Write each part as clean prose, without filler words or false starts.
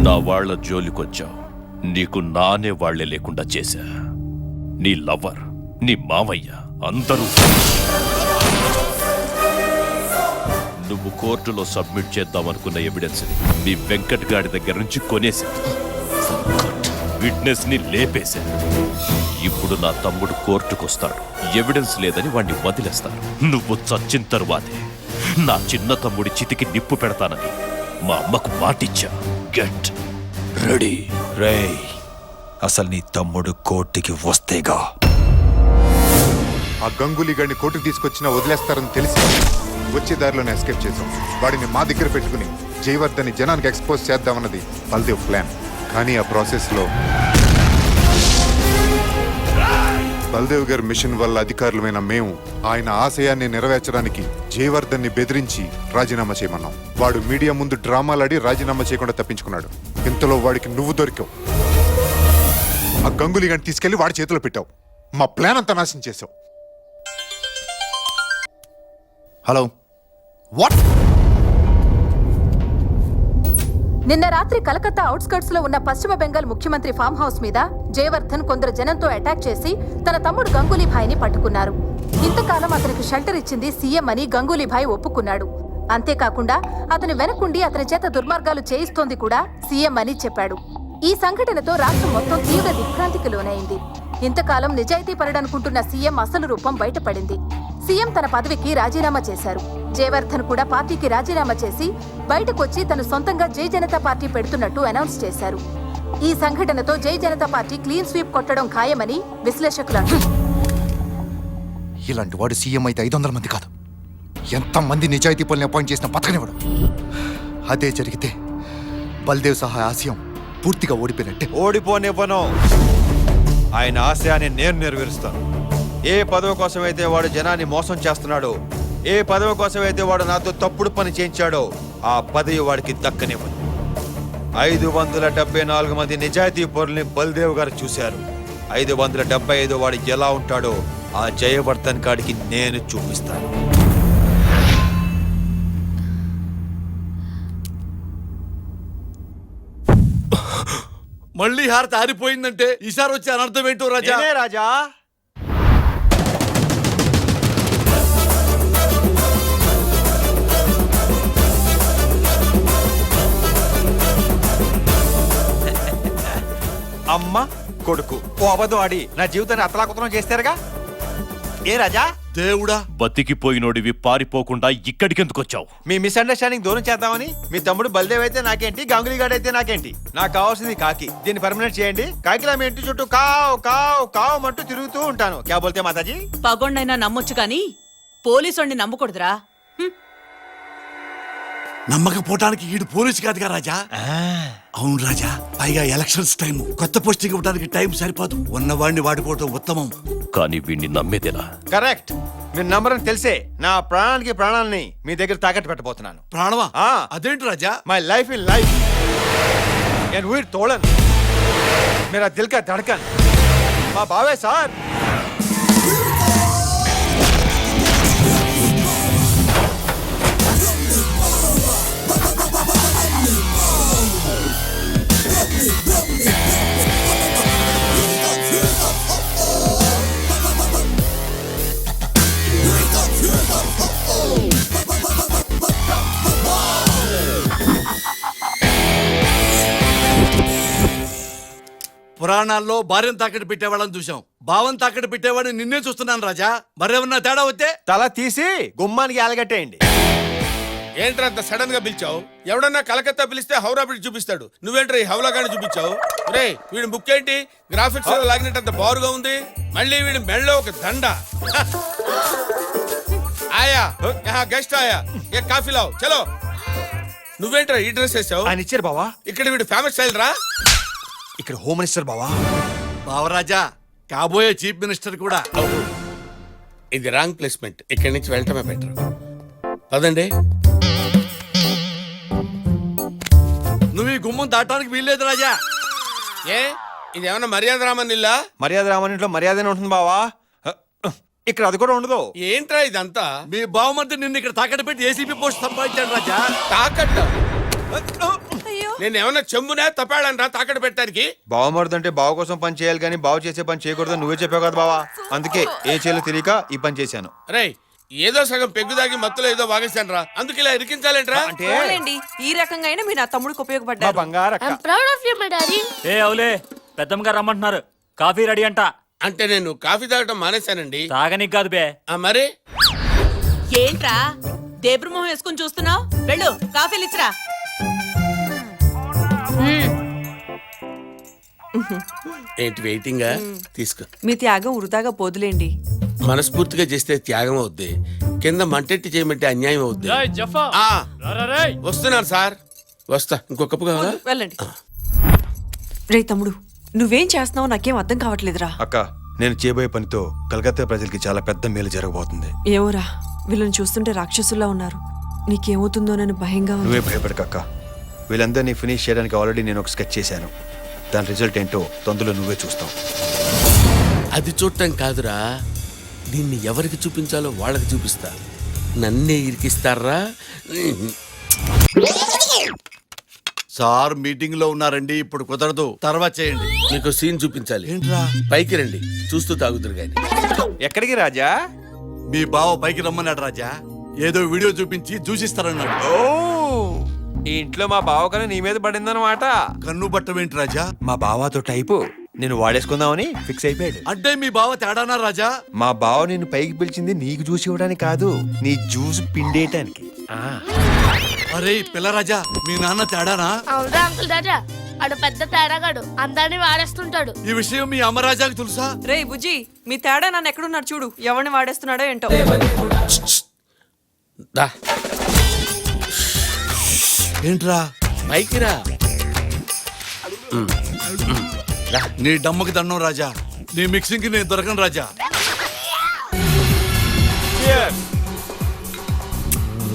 నా వాళ్ల జోలికొచ్చావు. నీకు నానే వాళ్లే లేకుండా చేశా. నీ లవర్, నీ మామయ్య అందరూ నువ్వు కోర్టులో సబ్మిట్ చేద్దామనుకున్న ఎవిడెన్స్ ని నీ వెంకట్ గాడి దగ్గర నుంచి కొనేశా. విట్నెస్ ని లేపేశా. ఇప్పుడు నా తమ్ముడు కోర్టుకొస్తాడు. ఎవిడెన్స్ లేదని వాణ్ణి వదిలేస్తాను. నువ్వు చచ్చిన తరువాతే నా చిన్న తమ్ముడి చితికి నిప్పు పెడతానని మా అమ్మకు మాటిచ్చా. Get ready. రేయ్, అసలు నీ తమ్ముడు కోర్టుకి వస్తేగా ఆ గంగూలీ గాడిని కోర్టుకు తీసుకొచ్చినా వదిలేస్తారని తెలిసి వచ్చే దారిలోనే ఎస్కేప్ చేశాం. వాడిని మా దగ్గర పెట్టుకుని జయవర్ధన్ని జనానికి ఎక్స్పోజ్ చేద్దామన్నది బల్దేవ్ ప్లాన్. కానీ ఆ ప్రాసెస్లో బల్దేవ్ గారి మిషన్ వల్ల అధికారులమైన మేము ఆయన ఆశయాన్ని నెరవేర్చడానికి జయవర్ధన్ని బెదిరించి రాజీనామా చేయమన్నాం. వాడు మీడియా ముందు డ్రామాలాడి రాజీనామా చేయకుండా తప్పించుకున్నాడు. ఇంతలో వాడికి నువ్వు దొరికావు. ఆ గంగూలీ గారిని తీసుకెళ్లి వాడి చేతిలో పెట్టావు. మా ప్లాన్ అంతా నాశనం చేసావు. Hello, what? నిన్న రాత్రి కలకత్తా అవుట్స్కర్ట్స్ లో ఉన్న పశ్చిమ బెంగాల్ ముఖ్యమంత్రి ఫామ్ హౌస్ మీద జయవర్ధన్ కొందరు జనంతో అటాక్ చేసి తన తమ్ముడు గంగూలీభాయ్ని పట్టుకున్నారు. ఇంతకాలం అతనికి షెల్టర్ ఇచ్చింది సీఎం అని గంగూలీభాయ్ ఒప్పుకున్నాడు. అంతేకాకుండా అతని వెనకుండి అతని చేత దుర్మార్గాలు చేయిస్తోంది కూడా సీఎం అని చెప్పాడు. ఈ సంఘటనతో రాష్ట్రం మొత్తం తీవ్ర దిగ్భ్రాంతికి లోనైంది. ఇంతకాలం నిజాయితీ పరుడనుకుంటున్న సీఎం అసలు రూపం బయటపడింది. సీఎం తన పదవికి రాజీనామా చేశారు. జయవర్ధన్ కూడా పార్టీకి రాజీనామా చేసి బయటకొచ్చి తను సొంతంగా జై జనతా పార్టీ పెడుతున్నట్టు అనౌన్స్ చేశారు. ఈ సంఘటనతో జై జనతా పార్టీ క్లీన్ స్వీప్ కొట్టడం ఖాయమని విశ్లేషకులు అంటున్నారు. ఇలాంటి వాడు సీఎం అయితే 500 మంది కాదు, ఎంతమంది నిజాయితీ పనులు అపాయింట్ చేసిన పథకనివ్వడు. అదే జరిగితే బల్దేవ్ సహా ఆశయం పూర్తిగా ఓడిపోయినట్టే. ఓడిపోనివ్వను. ఆయన ఆశయాన్ని నేను నెరవేరుస్తాను. ఏ పదవి కోసం అయితే వాడు జనాన్ని మోసం చేస్తున్నాడో, ఏ పదవి కోసం అయితే వాడు నాతో తప్పుడు పని చేయించాడో, ఆ పదవి వాడికి దక్కనివ్వను. 574 మంది నిజాయితీ పరుల్ని బల్దేవ్ గారు చూశారు. 575 వాడు ఎలా ఉంటాడో ఆ జయవర్ధన్ కాడికి నేను చూపిస్తాను. మళ్ళీ హారతి ఆరిపోయిందంటే ఈసారి వచ్చే అనర్థం ఏంటో రాజా. రాజా, అమ్మ కొడుకు ఓ అబద్ధం ఆడి నా జీవితాన్ని అతలాకుతలం చేస్తారుగా. ఏ రాజా, దేవుడా, బతికిపోయినోడివి పారిపోకుండా ఇక్కడికెందుకొచ్చావు? మీ మిస్అండర్స్టాండింగ్ దూరం చేద్దామని మీ తమ్ముడు బల్దేవ్ అయితే నాకేంటి, గంగులీ గాడ్ అయితే నాకేంటి. నాకు కావాల్సింది కాకి. దీన్ని పర్మనెంట్ చేయండి. కాకిలా మీ ఇంటి చుట్టూ కావ్ కావ్ కావ్ అంటూ తిరుగుతూ ఉంటాను. క్యా బోల్తే మాతాజీ? పగొండైనా నమ్మొచ్చు కానీ పోలీసోడిని నమ్మకూడదురా. నమ్మకపోవటానికి ఈడు పోలీసు కాదుగా రాజా. అవును రాజా, పైగా ఎలక్షన్స్ టైం, కొత్త పోస్టింగ్ ఇవ్వడానికి టైం సరిపోదు. ఉన్నవాడిని వాడుకోవటం ఉత్తమం. కానీ వీణ్ణి నమ్మేదేలా? కరెక్ట్. మీరు నంబరని తెలిసే నా ప్రాణానికి ప్రాణాలని మీ దగ్గర తాకట్టు పెట్టబోతున్నాను. ప్రాణమా? ఆ. అదేంటి Raja? My life in life and वीर तोलन मेरा दिल का धड़कन माँ बावे साहब. పురాణాల్లో భార్యను తాకట్టు పెట్టేవాళ్ళని చూసాం, భావం తాకట్టు పెట్టేవాడిని నిన్నే చూస్తున్నాను రాజా. మరేమన్నా తేడా వస్తే తల తీసి గుమ్మానికి ఆలగట్టేయండి. ఏంట్రా అంత సడన్ గా పిలిచావు? ఎవడన్నా కలకత్తా పిలిస్తే హౌరా బ్రిడ్జ్ చూపిస్తాడు, నువ్వేంట్రా ఈ హౌలాగాని చూపించావు? రే, వీడి బుక్ ఏంటి గ్రాఫిక్స్ లాగినట్టు బారుగా ఉంది. మళ్ళీ వీడి మెళ్ళో ఒక దండ. ఆయా గెస్ట్ ఆయా, ఏ కాఫీ లావు చలో. నువ్వేంట్రా ఈ డ్రెస్ వేసావు? ఆయన ఇచ్చారు బావా. ఇక్కడ వీడు ఫేమస్ స్టైల్ రా. ఇక్కడ హోమ్ మినిస్టర్ బావా. బావరాజా, కాబోయే చీఫ్ మినిస్టర్ కూడా. ఇది రాంగ్ ప్లేస్మెంట్, ఇక్కడి నుంచి వెళ్ళటమే బెటర్. పదండి. నువ్వు ఈ గుమ్మం దాటానికి వీల్లేదు రాజా. ఏ ఇది ఏమన్నా మర్యాద రామన్ ఇల్లా? మర్యాద రామనింట్లో మర్యాదనే ఉంటుంది బావా. ఇక్కడ అది కూడా ఉండదు. ఏంట్రా ఇదంతా? మీ బావమర్ది నిన్ను ఇక్కడ తాకట్టు పెట్టి ఏసీపీ పోస్ట్ సంపాదించాడు రాజా. తాకట్ట? నేను ఏమన్నా చెంబునా తపాడనరా తాకట్టు పెట్టడానికి? బావమరుదంటే బావ కోసం పని చేయాలి కానీ బావ చేసే పని చేయకూడదు నువ్వే చెప్పావు కదా బావా. అందుకే ఏం చేయాలో తెలియక ఈ పని చేశాను. రేయ్ ఏదో సగం పెగ్గుదాగి మత్తులో ఏదో వాగేశాను రా, అందుకు ఇలా ఇరికించాలేంట్రా? పోలేండి, ఈ రకంగా అయినా మీరు నా తమ్ముడికి ఉపయోగపడ్డారు. బంగారక్క proud of you my daddy. ఏ అవులే పెద్దమ్మ గారు రమ్మంటున్నారు. కాఫీ రెడీ అంట. అంటే నేను కాఫీ తాగటం మానేశానండి. తాగనీకి కాదు బే. మరి ఏంట్రా దేబ్రు మొహం వేసుకుని చూస్తున్నావు? వెళ్ళు కాఫీలు ఇచ్చిరా. ఏంటి వెయిటింగ్? తీసుకో. మీ త్యాగం వృధాగా పోదులేండి. మనస్ఫూర్తిగా చేస్తే త్యాగం అవుద్ది, కింద మంటెట్టి చేయమంటే అన్యాయం అవుద్ది. ఆ, వస్తున్నాను సార్, వస్తా. ఇంకో కప్పు కావాలా? వెళ్ళండి. రే తమ్ముడు, నువ్వేం చేస్తున్నావో నాకేం అర్థం కావట్లేదురా. అక్క నేను చేయబోయే పనితో కలకత్తా ప్రజలకి చాలా పెద్ద మేలు జరగబోతుంది. ఏమోరా, వీళ్ళని చూస్తుంటే రాక్షసుల్లా ఉన్నారు. నీకేమవుతుందోనని భయంగా ఉంది. నువ్వే భయపడకక్క. వీళ్ళందరినీ ఫినిష్ చేయడానికి ఆల్రెడీ నేను ఒక స్కెచ్ చేశాను. దాని రిజల్ట్ ఏంటో తొందరలో నువ్వే చూస్తావు. అది చూడటం కాదురా, దీన్ని ఎవరికి చూపించాలో వాళ్ళకి చూపిస్తా. నన్నే ఇరికిస్తారా? సార్ మీటింగ్ లో ఉన్నారండి, ఇప్పుడు కుదరదు, తర్వాత చేయండి. మీకు సీన్ చూపించాలి. ఏంట్రా? పైకి రండి, చూస్తూ తాగుతురు గాని. ఎక్కడికి రాజా? మీ బావ పైకి రమ్మన్నాడు రాజా. ఏదో వీడియో చూపించి చూసిస్తారన్నాడు. ఈ ఇంట్లో మా బావ కన్నా నీ మీద పడిందన్నమాట. కన్ను బట్టమేంటి రాజా? మా బావతో టైపు నేను వాడేసుకుందామని ఫిక్స్ అయిపోయాడు. అంటే మీ బావ తేడానా రాజా? మా బావ నిన్ను పైకి పిలిచింది నీకు జ్యూస్ ఇవ్వడానికి కాదు, నీ జ్యూస్ పిండేయటానికి. అరే పిల్ల రాజా, మీ నాన్న తేడానా? అవునా అంకుల్ రాజా, ఆడు పెద్ద తేడాగాడు, అందరినీ వాడేస్తుంటాడు. ఈ విషయం మీ అమ్మ రాజాకి తెలుసా? రే బుజ్జి, మీ తేడా నన్ను ఎక్కడున్నారు చూడు. ఎవరిని వాడేస్తున్నాడో ఏంటో. దా ఏంట్రా? పైకి రా. నీ డమ్మకి దండం రాజా, నీ మిక్సింగ్ కి నేను దొరకను రాజా.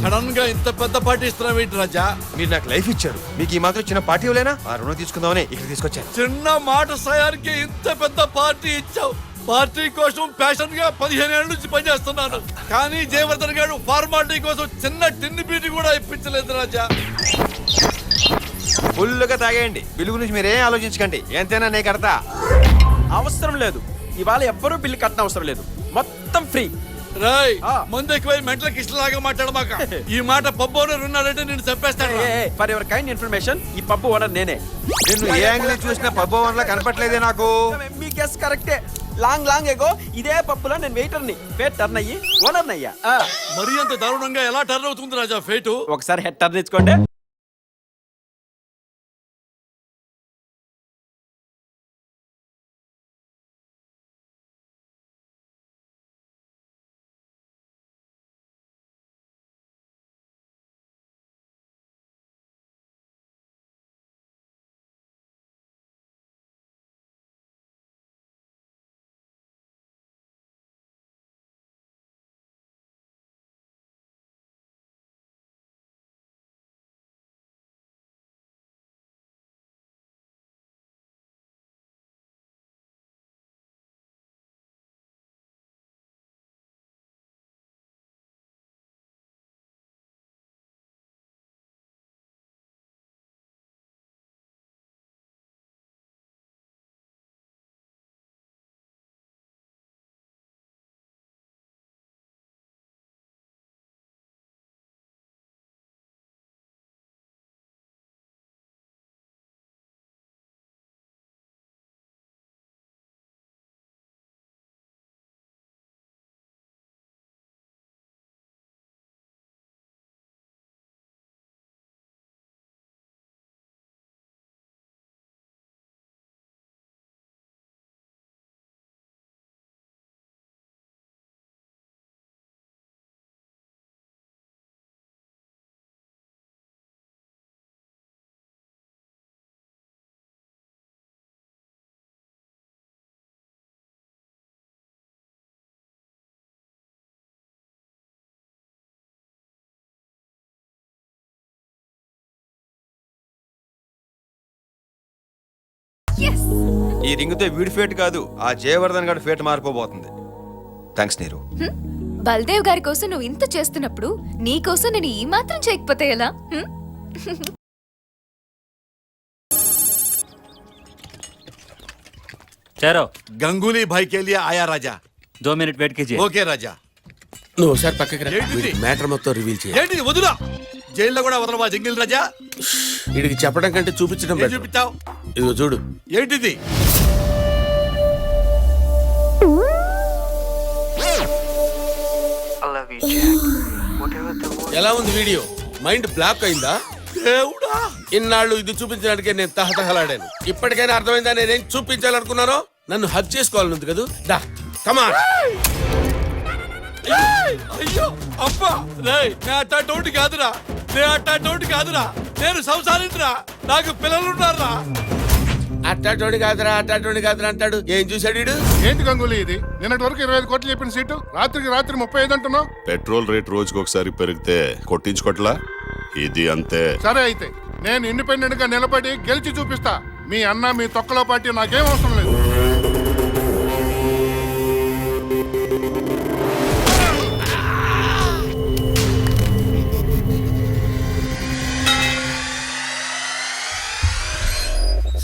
సడన్ గా ఇంత పెద్ద పార్టీ ఇస్తున్నావు ఏంటి రాజా? మీరు నాకు లైఫ్ ఇచ్చారు, మీకు ఈ మాత్రం చిన్న పార్టీ ఇవ్వలేనా? ఆ రుణం తీసుకుందామని ఇక్కడ తీసుకొచ్చాను. చిన్న మాట సాయానికి ఇంత పెద్ద పార్టీ ఇచ్చావు. పార్టీ కోసం ప్యాషన్ గా 15 ఏళ్ళ నుంచి పనిచేస్తున్నాను, కానీ జయవర్ధన్ గారు ఫార్మాలిటీ కోసం చిన్న టిన్ని బీటి కూడా ఇప్పించలేదు రాజా. ఫుల్గా తాగేయండి, బిల్లు గురించి మీరేం ఆలోచించకండి. ఎంతైనా నేను కడతా. అవసరం లేదు, ఇవాళ ఎవ్వరూ బిల్లు కట్టన అవసరం లేదు, మొత్తం ఫ్రీ. రాయ్ ముందు ఎక్కువై మెంటల్ కిష్టలాగా మాట్లాడమాక. ఈ మాట పబ్బు ఓనర్ ఉన్నాడంటే నేను చంపేస్తాను. ఫర్ యువర్ కైండ్ ఇన్ఫర్మేషన్, ఈ పబ్బు ఓనర్ నేనే. నిన్ను ఏ యాంగిల్ చూసినా పబ్బు వన్లా కనపట్లేదే నాకు. మీ గెస్ కరెక్టే. లాంగ్ ఎగో ఇదే పబ్బులో నేను వెయిటర్ని, ఫేట్ టర్న్ అయ్యి ఓనర్ అయ్యా. మరీ అంత దారుణంగా ఎలా టర్న్ అవుతుంది రాజా ఫేటు? ఒకసారి హెడ్ టర్న్ తెచ్చుకోండి. ఈ రింగుతో వీడి ఫేట్ కాదు, ఆ జయవర్ధన్ గారి ఫేట్ మారిపోబోతుంది. థ్యాంక్స్ నీరు. బల్దేవ్ గారి కోసం నువ్వు ఇంత చేస్తున్నప్పుడు నీ కోసం నేను ఈ మాత్రం చేయకపోతే ఎలా? ठहरो, గంగూలీ భాయ్ కే లియే ఆయా రాజా 2 मिनट वेट कीजिए। ఓకే రాజా నువ్వు ఒకసారి పక్కకి రా ఏంటిది? మ్యాటర్ మొత్తం రివీల్ చేయి ఏంటిది వదులా జైల్లో కూడా వదలవా జంగిల్ రాజా వీడికి చెప్పడం కంటే చూపించడం ఏం better. చూపించావు ఇదిగో చూడు ఏంటిది ఎలా ఉంది వీడియో మైండ్ బ్లాక్ అయిందా దేవుడా ఇన్నాళ్ళు ఇది చూపించడానికే నేను తహతహలాడాను ఇప్పటికైనా అర్థమైందా నేనేం చూపించాలనుకున్నానో నన్ను హక్ చేసుకోవాలనుంది కదా దా కమాన్ అయ్యో అబ్బా రేయ్ నేను అట్టాటోటి కాదురా నేను సంసారించరా నాకు పిల్లలున్నారా అట్టాటోడి కాదురా అంటాడు ఏం చూశాడు వీడు ఏంటి గంగూలీ ఇది నిన్నటి వరకు 25 కోట్లు చెప్పిన సీటు రాత్రికి రాత్రి 35 అంటున్నావు. పెట్రోల్ రేట్ రోజుకి ఒకసారి పెరిగితే కొట్టించుకోట్లా ఇది అంతే. సరే అయితే నేను ఇండిపెండెంట్ గా నిలబడి గెలిచి చూపిస్తా. మీ అన్న మీ తొక్కలో పార్టీ నాకేం అవసరం లేదు.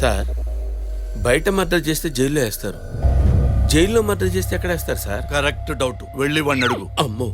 సార్ బయట మర్డర్ చేస్తే జైల్లో వేస్తారు జైల్లో మర్డర్ చేస్తే ఎక్కడ వేస్తారు సార్ కరెక్ట్ డౌట్ వెళ్ళి వాడిని అడుగు అమ్మో